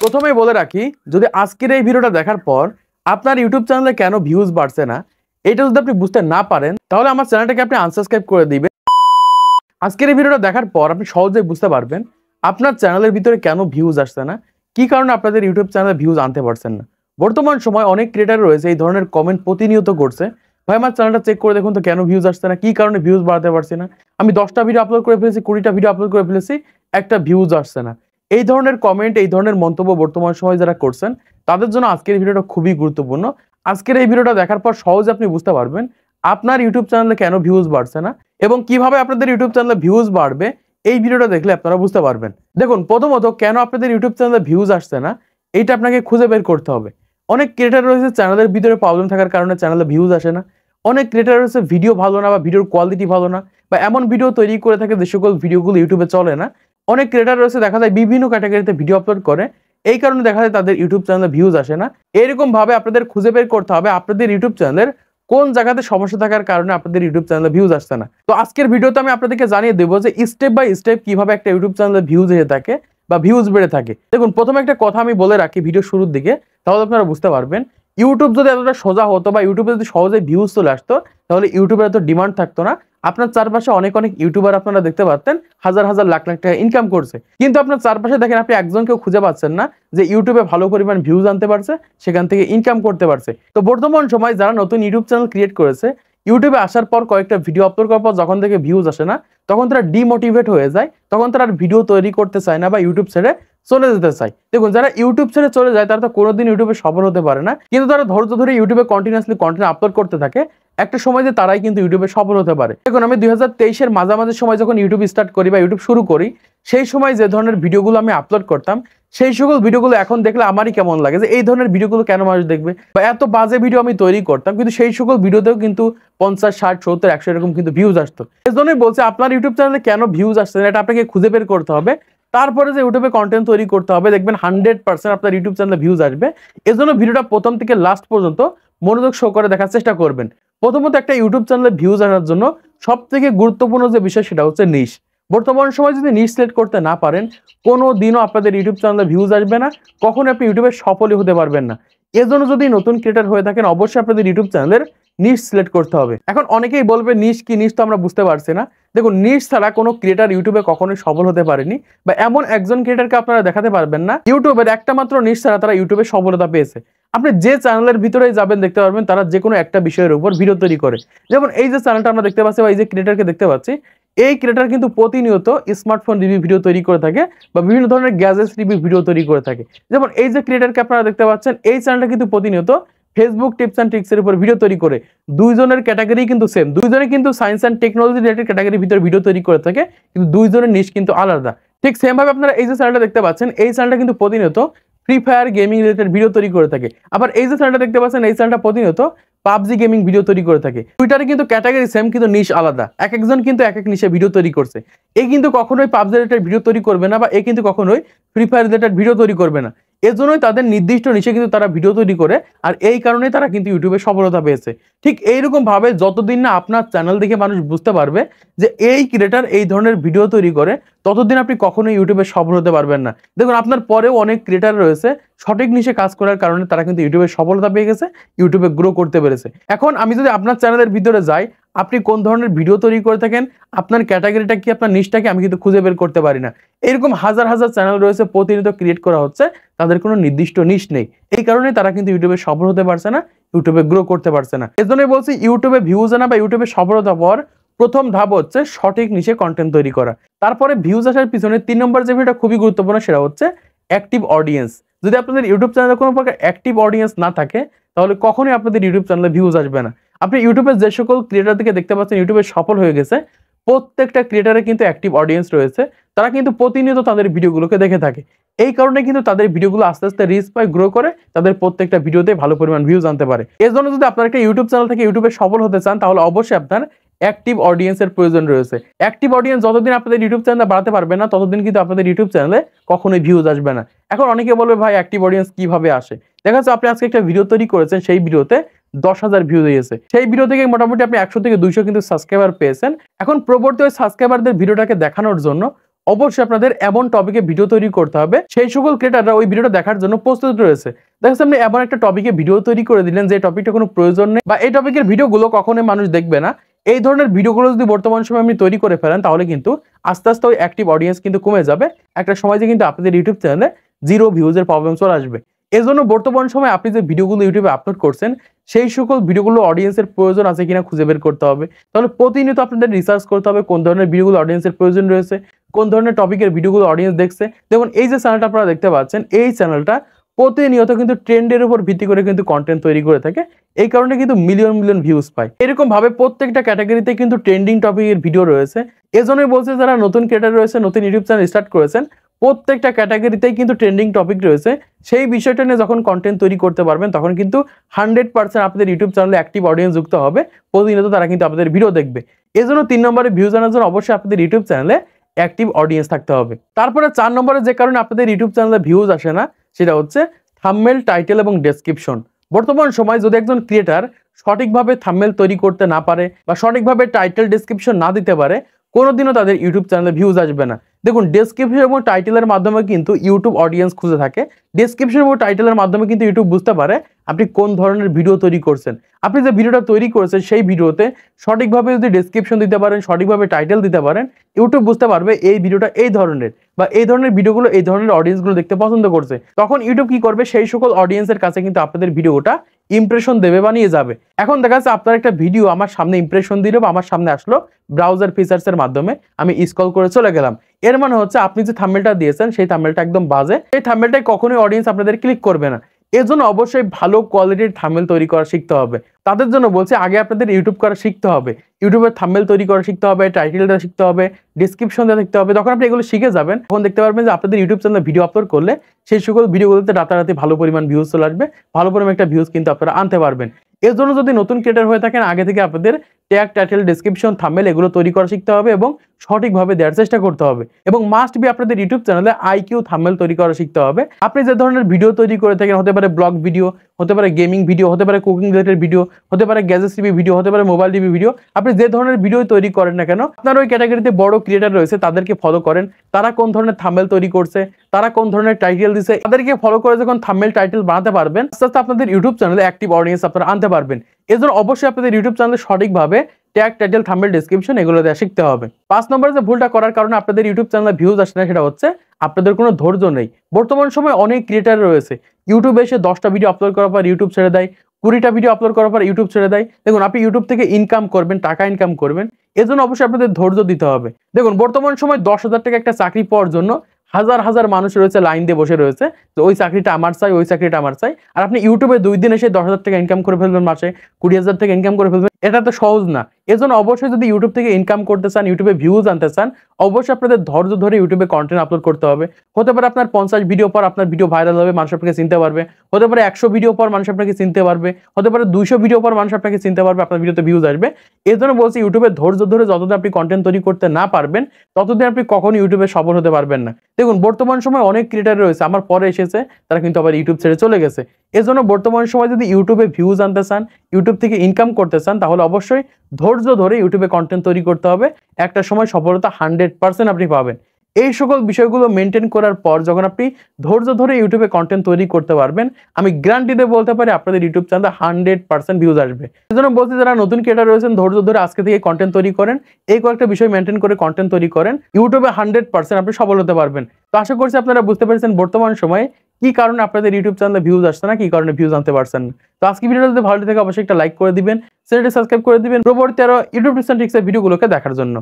প্রথমেই বলে রাখি, যদি আজকের এই ভিডিওটা দেখার পর আপনার ইউটিউব চ্যানেলে কেন ভিউজ বাড়ছে না এটা যদি আপনি বুঝতে না পারেন, তাহলে আমার চ্যানেলটাকে আপনি আনসাবস্ক্রাইব করে দিবেন। আজকের এই ভিডিওটা দেখার পর আপনি সহজেই বুঝতে পারবেন আপনার চ্যানেলের ভিতরে কেন ভিউজ আসছে না, কি কারণে আপনাদের ইউটিউব চ্যানেলে ভিউজ আনতে পারছেন না। বর্তমান সময় অনেক ক্রিয়েটার রয়েছে এই ধরনের কমেন্ট প্রতিনিয়ত করছে, ভাই আমার চ্যানেলটা চেক করে দেখুন তো কেন ভিউজ আসছে না, কি কারণে ভিউজ বাড়াতে পারছি না, আমি 10টা ভিডিও আপলোড করে ফেলেছি, 20টা ভিডিও আপলোড করে ফেলেছি, একটা ভিউজ আসছে না। এই ধরনের কমেন্ট, এই ধরনের মন্তব্য বর্তমান সময় যারা করছেন তাদের জন্য আজকের এই ভিডিওটা খুবই গুরুত্বপূর্ণ। আজকের এই ভিডিওটা দেখার পর সহজে আপনি বুঝতে পারবেন আপনার ইউটিউব চ্যানেলে কেন ভিউজ বাড়ছে না এবং কিভাবে আপনাদের ইউটিউব চ্যানেলে ভিউজ বাড়বে। এই ভিডিওটা দেখলে আপনারা বুঝতে পারবেন। দেখুন, প্রথমত কেন আপনাদের ইউটিউব চ্যানেলে ভিউজ আসছে না এইটা আপনাকে খুঁজে বের করতে হবে। অনেক ক্রিয়েটার রয়েছে চ্যানেলের ভিতরে প্রবলেম থাকার কারণে চ্যানেলে ভিউজ আসে না। অনেক ক্রিয়েটার রয়েছে ভিডিও ভালো না বা ভিডিওর কোয়ালিটি ভালো না বা এমন ভিডিও তৈরি করে থাকে যে সকল ভিডিওগুলো ইউটিউবে চলে না। অনেক ক্রিয়েটার রয়েছে দেখা যায় বিভিন্ন ক্যাটাগরিতে ভিডিও আপলোড করে, এই কারণে দেখা যায় তাদের ইউটিউব চ্যানেলে ভিউজ আসে না। এরকম ভাবে আপনাদের খুঁজে বের করতে হবে আপনাদের ইউটিউব চ্যানেলের কোন জায়গাতে সমস্যা থাকার কারণে আপনাদের ইউটিউব চ্যানেলে ভিউজ আসছে না। তো আজকের ভিডিওতে আমি আপনাদেরকে জানিয়ে দেবো যে স্টেপ বাই স্টেপ কিভাবে একটা ইউটিউব চ্যানেলে ভিউজ এসে থাকে বা ভিউজ বেড়ে থাকে। দেখুন, প্রথমে একটা কথা আমি বলে রাখি ভিডিও শুরুর দিকে, তাহলে আপনারা বুঝতে পারবেন। ইউটিউব যদি এতটা সোজা হতো বা ইউটিউবে যদি সহজে ভিউজ চলে আসতো, তাহলে ইউটিউবের এত ডিমান্ড থাকতো না। আপনার চারপাশে অনেক অনেক ইউটিউবার আপনারা দেখতে পাচ্ছেন হাজার হাজার লাখ লাখ টাকা ইনকাম করছে, কিন্তু আপনার চারপাশে দেখেন আপনি একজনকেও খুঁজে পাচ্ছেন না যে ইউটিউবে ভালো পরিমাণ ভিউজ আনতে পারছে, সেখান থেকে ইনকাম করতে পারছে। তো বর্তমান সময় যারা নতুন ইউটিউব চ্যানেল ক্রিয়েট করেছে, ইউটিউবে আসার পর কয়েকটা ভিডিও আপলোড করার পর যখন থেকে ভিউজ আসে না, তখন তারা ডিমোটিভেট হয়ে যায়, তখন তারা আর ভিডিও তৈরি করতে চায় না বা ইউটিউব ছেড়ে চলে যেতে চায়। দেখুন, যারা ইউটিউব ছেড়ে চলে যায় তারা তো কোনোদিন ইউটিউবে সফল হতে পারে না, কিন্তু তারা ধৈর্য ধরে ইউটিউবে কন্টিনিউয়াসলি কন্টেন্ট আপলোড করতে থাকে, একটা সময় যে তারাই কিন্তু ইউটিউবে সফল হতে পারে। দেখুন, আমি 2023-এর মাঝামাঝি সময় যখন ইউটিউব স্টার্ট করি বা ইউটিউব শুরু করি, সেই সময় যে ধরনের ভিডিওগুলো আমি আপলোড করতাম, সেই সকল ভিডিওগুলো এখন দেখলে আমারই কেমন লাগে যে এই ধরনের ভিডিওগুলো কেন মানুষ দেখবে, বা এত বাজে ভিডিও আমি তৈরি করতাম, কিন্তু সেই সকল ভিডিওতেও কিন্তু 50, 60, 70, 100 এরকম কিন্তু ভিউজ আসতো। এই জন্যই বলছে আপনার ইউটিউব চ্যানেলে কেন ভিউজ আসছে না এটা আপনাকে খুঁজে বের করতে হবে। তারপরে যে ইউটিউবে কন্টেন্ট তৈরি করতে হবে, দেখবেন 100% আপনার ইউটিউব চ্যানেলে ভিউজ আসবে। এজন্য ভিডিওটা প্রথম থেকে লাস্ট পর্যন্ত মনোযোগ সহকারে দেখার চেষ্টা করবেন। প্রথমত একটা ইউটিউব চ্যানেলে ভিউজ আনার জন্য সব থেকে গুরুত্বপূর্ণ যে বিষয় সেটা হচ্ছে নিশ। বর্তমান সময় যদি নিশ সিলেক্ট করতে না পারেন, কোনো দিনও আপনাদের ইউটিউব চ্যানেলে ভিউজ আসবে না, কখনো আপনি ইউটিউবে সফলই হতে পারবেন না। এজন্য যদি নতুন ক্রিয়েটার হয়ে থাকেন, অবশ্যই আপনাদের ইউটিউব চ্যানেলের নিশ সিলেক্ট করতে হবে। এখন অনেকেই বলবে নিশ কি, নিশ তো আমরা বুঝতে পারছি না। দেখুন, নিশ ছাড়া কোনো ক্রিয়েটার ইউটিউবে কখনোই সফল হতে পারেনি, বা এমন একজন ক্রিয়েটারকে আপনারা দেখাতে পারবেন না ইউটিউবের একটা মাত্র নিশ ছাড়া তারা ইউটিউবে সফলতা পেয়েছে। আপনি যে চ্যানেলের ভিতরে যাবেন দেখতে পারবেন তারা যে কোনো একটা বিষয়ের উপর ভিডিও তৈরি করে। যেমন এই যে চ্যানেলটা আমরা দেখতে পাচ্ছি বা এই যে ক্রিয়েটারকে দেখতে পাচ্ছি, এই ক্রিয়েটার কিন্তু প্রতিনিয়ত স্মার্টফোন রিভিউ ভিডিও তৈরি করে থাকে বা বিভিন্ন ধরনের গ্যাজেটস রিভিউ ভিডিও তৈরি করে থাকে। যেমন এই যে ক্রিয়েটারকে আপনারা দেখতে পাচ্ছেন, এই চ্যানেলটা কিন্তু প্রতিনিয়ত ফেসবুক টিপস অ্যান্ড ট্রিক্স এর উপর ভিডিও তৈরি করে। দুইজনের ক্যাটাগরি কিন্তু সেম, দুইজনে কিন্তু সায়েন্স অ্যান্ড টেকনোলজি রিলেটেড ক্যাটাগরির ভিতরে ভিডিও তৈরি করে থাকে, কিন্তু দুইজনের নিশ কিন্তু আলাদা। ঠিক সেম ভাবে আপনারা এই যে চ্যানেলটা দেখতে পাচ্ছেন, এই চ্যানেলটা কিন্তু প্রতিনিয়ত free fire gaming related video তৈরি করে থাকে। আবার এই যে চ্যানেলটা দেখতে পাচ্ছেন, এই চ্যানেলটা প্রতিনিয়ত পাবজি গেমিং ভিডিও তৈরি করে থাকে। টুইটারে কিন্তু ক্যাটাগরি সেম, কিন্তু নিশ আলাদা। এক একজন কিন্তু এক এক নিশে ভিডিও তৈরি করছে। এ কিন্তু কখনোই পাবজি রিলেটেড ভিডিও তৈরি করবে না, বা এ কিন্তু কখনোই ফ্রি ফায়ার রিলেটেড ভিডিও তৈরি করবে না। এজন্যই তাদের নির্দিষ্ট নিশে কিন্তু তারা ভিডিও তৈরি করে, আর এই কারণেই তারা কিন্তু ইউটিউবে সফলতা পেয়েছে। ঠিক এইরকম ভাবে যতদিন না আপনার চ্যানেল দেখে মানুষ বুঝতে পারবে যে এই ক্রিয়েটার এই ধরনের ভিডিও তৈরি করে, ততদিন আপনি কখনোই ইউটিউবে সফল হতে পারবেন না। দেখুন, আপনার পরেও অনেক ক্রিয়েটার রয়েছে সঠিক নিশে কাজ করার কারণে তারা কিন্তু ইউটিউবে সফলতা পেয়ে গেছে, ইউটিউবে গ্রো করতে পেরেছে। এখন আমি যদি আপনার চ্যানেলের ভিতরে যাই, আপনি কোন ধরনের ভিডিও তৈরি করে থাকেন, আপনার ক্যাটাগরিটা কি, আপনার নিশটাকে আমি কিন্তু খুঁজে বের করতে পারি না। এরকম হাজার হাজার চ্যানেল রয়েছে প্রতিনিয়ত ক্রিয়েট করা হচ্ছে, তাদের কোনো নির্দিষ্ট নিশ নেই। এই কারণে তারা কিন্তু ইউটিউবে সফল হতে পারছে না, ইউটিউবে গ্রো করতে পারছে না। এজন্যই বলছি ইউটিউবে ভিউজ আনা বা ইউটিউবে সফলতা পাওয়ার প্রথম ধাপ হচ্ছে সঠিক নিশে কন্টেন্ট তৈরি করা। তারপরে ভিউজ আসার পিছনে 3 নম্বর যে ভিডিওটা খুবই গুরুত্বপূর্ণ সেটা হচ্ছে অ্যাক্টিভ অডিয়েন্স। যদি আপনাদের ইউটিউব চ্যানেলে কোনো প্রকার অ্যাক্টিভ অডিয়েন্স না থাকে, তাহলে কখনোই আপনাদের ইউটিউব চ্যানেলে ভিউজ আসবে না। আপনি ইউটিউবে যে সকল ক্রিয়েটারদেরকে দেখতে পাচ্ছেন ইউটিউবে সফল হয়ে গেছে, প্রত্যেকটা ক্রিয়েটারে কিন্তু অ্যাক্টিভ অডিয়েন্স রয়েছে। তারা কিন্তু প্রতিনিয়ত তাদের ভিডিওগুলোকে দেখে থাকে। এই কারণে কিন্তু তাদের ভিডিওগুলো আস্তে আস্তে রিচ পায়, গ্রো করে, তাদের প্রত্যেকটা ভিডিওতে ভালো পরিমাণ ভিউজ আনতে পারে। এর জন্য যদি আপনার একটা ইউটিউব চ্যানেল থেকে ইউটিউবে সফল হতে চান, তাহলে অবশ্যই আপনার অ্যাক্টিভ অডিয়েন্সের প্রয়োজন রয়েছে। অ্যাক্টিভ অডিয়েন্স যতদিন আপনাদের ইউটিউব চ্যানেলে বাড়াতে পারবে না, ততদিন কিন্তু আপনাদের ইউটিউব চ্যানেলে কখনোই ভিউজ আসবে না। এখন অনেকে বলবে ভাই অ্যাক্টিভ অডিয়েন্স কিভাবে আসে? দেখা যাচ্ছে আপনি আজকে একটা ভিডিও তৈরি করেছেন, সেই ভিডিওতে 10,000 ভিউজ হয়েছে, সেই ভিডিও থেকে মোটামুটি আপনি 100 থেকে 200 কিন্তু সাবস্ক্রাইবার পেয়েছেন। এখন পরবর্তী ওই সাবস্ক্রাইবারদের ভিডিওটাকে দেখানোর জন্য অবশ্যই আপনাদের এমন টপিকে ভিডিও তৈরি করতে হবে সেই সকল ক্রিয়েটাররা ওই ভিডিওটা দেখার জন্য প্রস্তুত রয়েছে। দেখা যাচ্ছে আপনি এমন একটা টপিকে ভিডিও তৈরি করে দিলেন যে টপিকটা কোনো প্রয়োজন নেই বা এই টপিকের ভিডিওগুলো কখনোই মানুষ দেখবে না। এই ধরনের ভিডিওগুলো যদি বর্তমান সময় আপনি তৈরি করে ফেলেন তাহলে কিন্তু আস্তে আস্তে ওই অ্যাক্টিভ অডিয়েন্স কিন্তু কমে যাবে। একটা সময় যে কিন্তু আপনাদের ইউটিউব চ্যানেলে 0 ভিউজের প্রবলেম চলে আসবে। এজন্য বর্তমান সময় আপনি যে ভিডিওগুলো ইউটিউবে আপলোড করছেন সেই সকল ভিডিওগুলো অডিয়েন্সের প্রয়োজন আছে কিনা খুঁজে বের করতে হবে। তাহলে প্রতিনিয়ত আপনাদের রিসার্চ করতে হবে কোন ধরনের ভিডিওগুলো অডিয়েন্সের প্রয়োজন রয়েছে, কোন ধরনের টপিকের ভিডিওগুলো অডিয়েন্স দেখছে। দেখুন এই যে চ্যানেলটা আপনারা দেখতে পাচ্ছেন, এই চ্যানেলটা প্রতিনিয়ত কিন্তু ট্রেন্ডের উপর ভিত্তি করে কিন্তু কন্টেন্ট তৈরি করে থাকে। এই কারণে কিন্তু মিলিয়ন মিলিয়ন ভিউজ পায়। এরকম ভাবে প্রত্যেকটা ক্যাটাগরিতে কিন্তু ট্রেন্ডিং টপিকের ভিডিও রয়েছে। এজন্যই বলছে যারা নতুন ক্রিয়েটর রয়েছে, নতুন ইউটিউব চ্যানেল স্টার্ট করেছেন, প্রত্যেকটা ক্যাটাগরিতেই কিন্তু ট্রেন্ডিং টপিক রয়েছে। সেই বিষয়টা নিয়ে যখন কন্টেন্ট তৈরি করতে পারবেন তখন কিন্তু 100% আপনাদের ইউটিউব চ্যানেলে অ্যাক্টিভ অডিয়েন্স যুক্ত হবে। প্রতিনিয়ত তারা কিন্তু আপনাদের ভিডিও দেখবে। এজন্য 3 নম্বরে ভিউজ আনার জন্য অবশ্যই আপনাদের ইউটিউব চ্যানেলে অ্যাক্টিভ অডিয়েন্স থাকতে হবে। তারপরে 4 নম্বরে যে কারণে আপনাদের ইউটিউব চ্যানেলে ভিউজ আসে না সেটা হচ্ছে থাম্বনেল, টাইটেল এবং ডেসক্রিপশন। বর্তমান সময় যদি একজন ক্রিয়েটর সঠিকভাবে থাম্বনেল তৈরি করতে না পারে বা সঠিকভাবে টাইটেল ডেসক্রিপশন না দিতে পারে, কোনোদিনও তাদের ইউটিউব চ্যানেলে ভিউজ আসবে না। দেখুন ডেসক্রিপশন এবং টাইটেলের মাধ্যমে কিন্তু ইউটিউব অডিয়েন্স খুঁজে থাকে। ডেসক্রিপশন এবং টাইটেলের মাধ্যমে কিন্তু ইউটিউব বুঝতে পারে আপনি কোন ধরনের ভিডিও তৈরি করছেন। আপনি যে ভিডিওটা তৈরি করেছেন সেই ভিডিওতে সঠিকভাবে যদি ডেসক্রিপশন দিতে পারেন, সঠিকভাবে টাইটেল দিতে পারেন, ইউটিউব বুঝতে পারবে এই ভিডিওটা এই ধরনের বা এই ধরনের ভিডিওগুলো এই ধরনের অডিয়েন্সগুলো দেখতে পছন্দ করছে। তখন ইউটিউব কি করবে, সেই সকল অডিয়েন্সের কাছে কিন্তু আপনাদের ভিডিওটা ইমপ্রেশন দেবে বা নিয়ে যাবে। এখন দেখা যাচ্ছে আপনার একটা ভিডিও আমার সামনে ইমপ্রেশন দিল বা আমার সামনে আসলো ব্রাউজার ফিচার্সের মাধ্যমে, আমি স্ক্রল করে চলে গেলাম। এর মানে হচ্ছে আপনি যে থাম্বনেলটা দিয়েছেন সেই থাম্বনেলটা একদম বাজে। এই থাম্বনেলটাই কখনোই অডিয়েন্স আপনাদের ক্লিক করবে না। এজন্য অবশ্যই ভালো কোয়ালিটির থাম্বনেল তৈরি করা শিখতে হবে। তাদের জন্য বলছি আগে আপনাদের ইউটিউব করা শিখতে হবে, ইউটিউবের থাম্বনেল তৈরি করা শিখতে হবে, টাইটেলটা শিখতে হবে, ডেসক্রিপশন দেওয়া শিখতে হবে। যখন আপনি এগুলো শিখে যাবেন তখন দেখতে পারবেন যে আপনাদের ইউটিউব চ্যানেলে ভিডিও আপলোড করলে সেই সকল ভিডিওগুলোতে রাতারাতি ভালো পরিমাণ ভিউজ চলে আসবে, ভালো পরিমাণ একটা ভিউজ কিন্তু আপনারা আনতে পারবেন। এর জন্য যদি নতুন ক্রিয়েটর হয়ে থাকেন আগে থেকে আপনাদের ট্যাগ, টাইটেল, ডেসক্রিপশন, থাম্বনেল এগুলো তৈরি করা শিখতে হবে এবং সঠিকভাবে দেওয়ার চেষ্টা করতে হবে। এবং মাস্ট বি আপনাদের ইউটিউব চ্যানেলে আইকিউ থাম্বনেল তৈরি করা শিখতে হবে। আপনি যে ধরনের ভিডিও তৈরি করে থাকেন, হতে পারে ব্লগ ভিডিও, হতে পারে গেমিং ভিডিও, হতে পারে কুকিং রিলেটেড ভিডিও, হতে পারে গ্যাজেটস রিভিউ ভিডিও, হতে পারে মোবাইল রিভিউ ভিডিও, আপনি যে ধরনের ভিডিও তৈরি করেন না কেন আপনার ওই ক্যাটাগরিতে বড় ক্রিয়েটর রয়েছে তাদেরকে ফলো করেন। তারা কোন ধরনের থাম্বনেল তৈরি করছে, তারা কোন ধরনের টাইটেল দিচ্ছে, তাদেরকে ফলো করে যখন থাম্বনেল টাইটেল বানাতে পারবেন আস্তে আস্তে আপনাদের ইউটিউব চ্যানেলে অ্যাক্টিভ অডিয়েন্স আপনারা আনতে পারবেন। এজন্য অবশ্যই আপনাদের ইউটিউব চ্যানেলে সঠিকভাবে ট্যাগ, টাইটেল, থাম্বনেল, ডেসক্রিপশন এগুলো দেওয়া শিখতে হবে। 5 নম্বরে যে ভুলটা করার কারণে আপনাদের ইউটিউব চ্যানেলে ভিউজ আসে না সেটা হচ্ছে আপনাদের কোনো ধৈর্য নেই। বর্তমান সময় অনেক ক্রিয়েটর রয়েছে ইউটিউবে এসে 10টা ভিডিও আপলোড করার পর ইউটিউব ছেড়ে দেয়, 20টা ভিডিও আপলোড করার পর ইউটিউব ছেড়ে দেয়। দেখুন আপনি ইউটিউব থেকে ইনকাম করবেন, টাকা ইনকাম করবেন, এজন্য অবশ্যই আপনাদের ধৈর্য দিতে হবে। দেখুন বর্তমান সময় 10,000 টাকা একটা চাকরি পাওয়ার জন্য হাজার হাজার মানুষ রয়েছে লাইন দিয়ে বসে রয়েছে, তো ওই চাকরিটা আমার চাই, ওই চাকরিটা আমার চাই। আর আপনি ইউটিউবে 2 দিন এসে 10,000 টাকা ইনকাম করে ফেলবেন, মাসে 20,000 টাকা ইনকাম করে ফেলবেন, এটা তো সহজ না। এজন্য অবশ্যই যদি ইউটিউব থেকে ইনকাম করতে চান, ইউটিউবে ভিউজ আনতে চান, অবশ্যই আপনাদের ধৈর্য ধরে ইউটিউবে কন্টেন্ট আপলোড করতে হবে। হতে পারে আপনার 50 ভিডিও পর আপনার ভিডিও ভাইরাল হবে, মানুষ আপনাকে চিনতে পারবে। হতে পারে 100 ভিডিও পর মানুষ আপনাকে চিনতে পারবে। হতে পারে 200 ভিডিও পর মানুষ আপনাকে চিনতে পারবে, আপনার ভিডিওতে ভিউজ আসবে। এজন্য বলছি ইউটিউবে ধৈর্য ধরে যতদিন আপনি কন্টেন্ট তৈরি করতে না পারবেন ততদিন আপনি কখনো ইউটিউবে সফল হতে পারবেন না। দেখুন বর্তমান সময় অনেক ক্রিয়েটর রয়েছে আমার পরে এসেছে, তারা কিন্তু আবার ইউটিউব ছেড়ে চলে গেছে। এজন্য বর্তমান সময় যদি ইউটিউবে ভিউজ আনতে চান, ইউটিউব থেকে ইনকাম করতে চান, তাহলে অবশ্যই ধৈর্য ধরে ইউটিউবে কন্টেন্ট তৈরি করতে হবে। একটা সময় সফলতা 100% আপনি পাবেন। এই সকল বিষয়গুলো মেনটেন করার পর যখন আপনি ধৈর্য ধরে ইউটিউবে কন্টেন্ট তৈরি করতে পারবেন, আমি গ্যারান্টি দিয়ে বলতে পারি আপনাদের ইউটিউব চ্যানেলে 100% ভিউজ আসবে। এজন্য বলছি যারা নতুন ক্রিয়েটর রয়েছেন ধৈর্য ধরে আজকে থেকে কন্টেন্ট তৈরি করেন, এই কয়েকটা বিষয় মেনটেন করে কন্টেন্ট তৈরি করেন, ইউটিউবে 100% আপনি সফল হতে পারবেন। তো আশা করছি আপনারা বুঝতে পেরেছেন বর্তমান সময়ে কি কারণে আপনাদের ইউটিউব চ্যানেলে ভিউজ আসছে না, কি কারণে ভিউজ আনতে পারছেন না। তো আজকে ভিডিওটা যদি ভালো লাগে অবশ্যই একটা লাইক করে দিবেন, চ্যানেলটি সাবস্ক্রাইব করে দিবেন পরবর্তী আরো ইউটিউব টিপস এন্ড ট্রিক্সের ভিডিওগুলোকে দেখার জন্য।